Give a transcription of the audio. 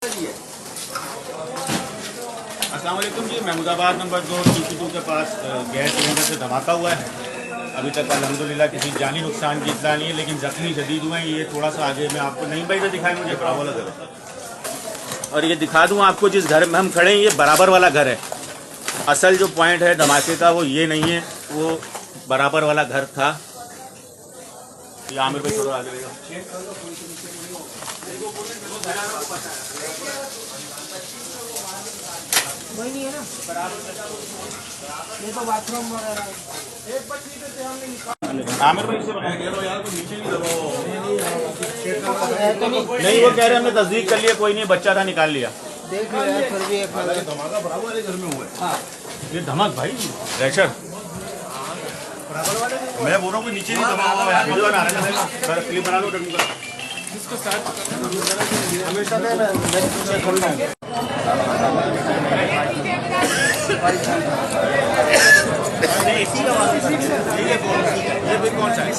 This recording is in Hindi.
अस्सलाम वालेकुम जी, महमूदाबाद नंबर 2 TC2 के पास गैस सिलेंडर से धमाका हुआ है। अभी तक अल्हम्दुलिल्लाह किसी जानी नुकसान की इत्तला नहीं है, लेकिन जख्मी शदीद हुए हैं। ये थोड़ा सा आगे मैं आपको नहीं भाई तो दिखाएं, मुझे बराबर वाला घर है। और ये दिखा दूँ आपको, जिस घर में हम खड़े हैं ये बराबर वाला घर है। असल जो पॉइंट है धमाके का वो ये नहीं है, वो बराबर वाला घर था। ये आमिर भाई थोड़ा आगे लेगा। वही नहीं है ना, ये तो बाथरूम वगैरह आमिर भाई से बताया यार तो नीचे नहीं दबाओ। नहीं, वो कह रहे हमने तस्दीक कर लिया, कोई नहीं, बच्चा था निकाल लिया। देख लो यार, फिर भी एक धमाका बराबर वाले घर में हुआ है। हाँ, ये धमक भाई प्रेशर, मैं बोल रहा हूँ नीचे नहीं दबाओ यार। वीडियो बना रहे हैं, क्लिप बना लो का। हमेशा से मैं पीछे खोलना है। ये कौन सा है?